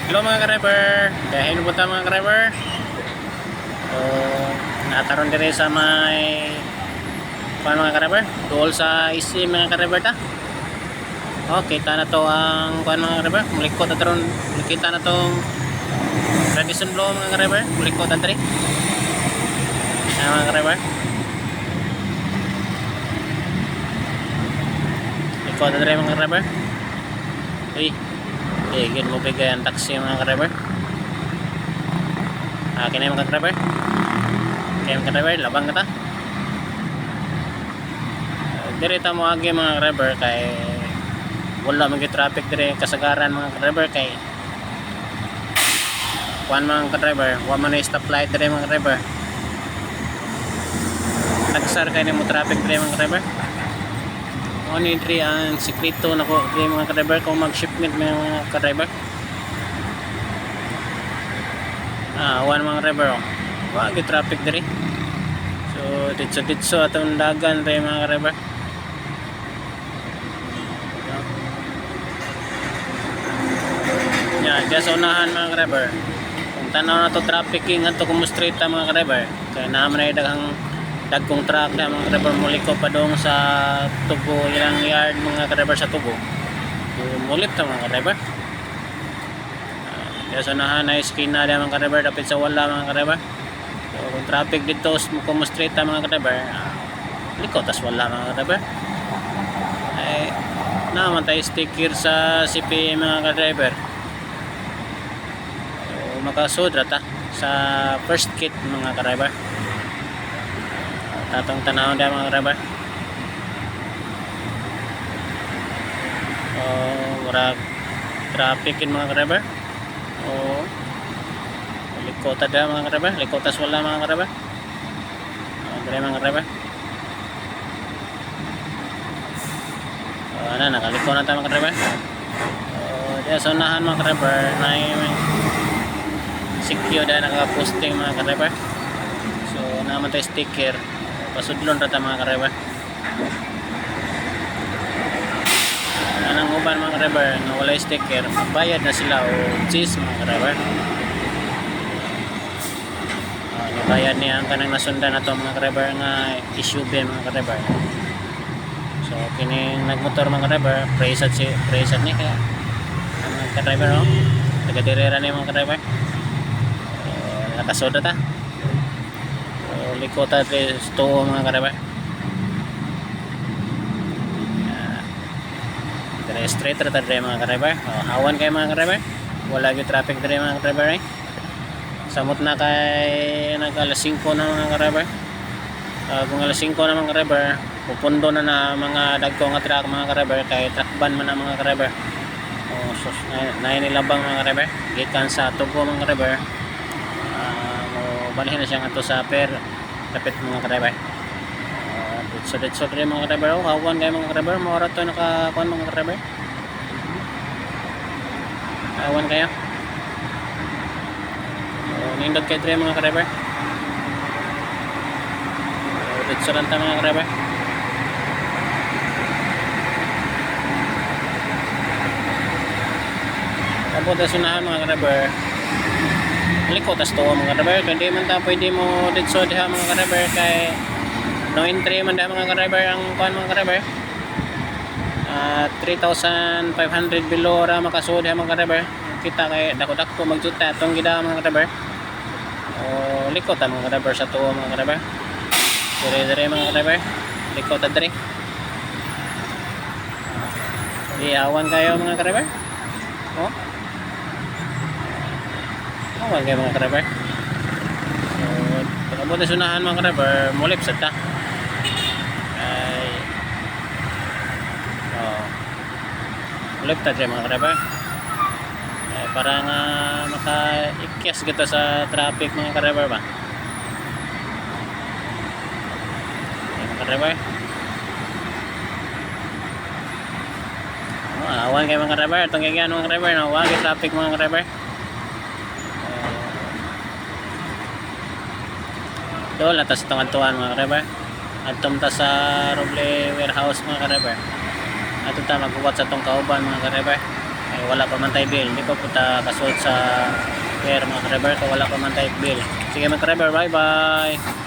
Hello mga ka-driver, kaya hinupunta mga ka-driver. So, nataron dire sa may paano mga ka-driver? Dool sa isi mga ka-driver ta. Oh, kita na to ang paano mga ka-driver? Mulikot na taron, kita na tong Radisson Blu mga ka-driver. Mulikot na tari. Ayan mga ka-driver. Mulikot na tari mga ka-driver. Gin mo bigay ang taxi mga ka-driver. Akin na yung mga ka-driver. Kaya mga ka-driver, labang na ta. Dirita mo agi mga ka-driver kay wala mga traffic dire kasagaran mga ka-driver kay kuan mga ka-driver, wala man na stoplight dire mga ka-driver. Nagsar kay mo traffic dire mga ka-driver. Ano yung ang sekreto na ko mga ka-driver kung mag-shipment mga ka-driver. One mga ka-driver wag traffic diri. So ditso atong dagan rin mga ka-driver. Yan, kaya sa unahan mga ka-driver. Kung tanaw na to trafficking ato kumustrita mga ka-driver. Kaya naman ay dagkong truck na mga ka-driver muliko pa doon sa tubo ilang yard mga ka-driver sa tubo mulit ta mga ka-driver. Kaya sa unahan na iskina na mga ka-driver dapat sa wala mga ka-driver. So kung traffic dito kumustrita mga ka-driver liko tas wala mga ka-driver ay naman tayo sticker sa CPA mga ka-driver. So makasudra ta sa first kit mga ka-driver. Tatong tanawon dia mga ka-driver. Murag traffic in mga ka-driver. Likota dia mga ka-driver. Likotas wala mga ka-driver. Dire mga ka-driver. Nakaliko na tayo mga ka-driver. Dia sa unahan mga ka-driver na secure dahil naka-posting mga ka-driver. So naman tayo sticker pasudlon rata mga ka-driver. Anang uban mga ka-driver na wala sticker bayad na sila o cheese mga ka-driver. Bayad niya ang kanang nasundan na to mga ka-driver nga SUV mga ka-driver. So kining nagmotor mga ka-driver presad ni kaya mga ka-driver taga-direra ni mga ka-driver. Nakasoda ta likota to mga ka-driver. Straight rata dire mga ka-driver. Hawan kayo mga ka-driver. Wala gyud traffic dire mga ka-driver. Samot na kay nag-alas 5 na mga ka-driver. Kung alas 5 na mga ka-driver pupundo na mga dagko nga truck mga ka-driver kay truck ban man na mga ka-driver. So nainilabang mga ka-driver gikan sa tubo mga ka-driver. Balihin na siya nga to sa per kapit mga ka-driver. Ditso rin mga ka-driver. Hawan kayo mga ka-driver. Maura to nakakuan mga ka-driver. Hawan kayo. Nindot kayo rin mga ka-driver. Ditso lang ta mga ka-driver. Tapos sunahan mga ka-driver. Likotas to mga ka-driver. Hindi man ta pwede mo ditso diha mga ka-driver kay no entry man diha mga ka-driver ang kuan mga ka-driver. 3,500 below ra makasud diha mga ka-driver. Kita kay dako-dako magjuta atong gida mga ka-driver. Likot ta mga ka-driver sa tuo mga ka-driver. Dire mga ka-driver. Likot ta dire. Awan kayo mga ka-driver. Awan kayo mga ka-driver. Pagkabot na sunahan mga ka-driver, mulip sa ta. Mulip ta dyan mga ka-driver. Para nga maka-ikyas kita sa traffic mga ka-driver ba. Mga ka-driver. Awan kayo mga ka-driver. Itong kagyan mga ka-driver. Huwag yung traffic mga ka-driver. Doon atas itong antuan mga ka-driver. Atom ta sa Roble warehouse mga ka-driver. Ato ta magbuwat sa itong kauban mga ka-driver. ay wala pa man tayo bill. Hindi pa po ta kasunod sa fare mga ka-driver kung wala pa man tayo bill. Sige mga ka-driver, bye bye.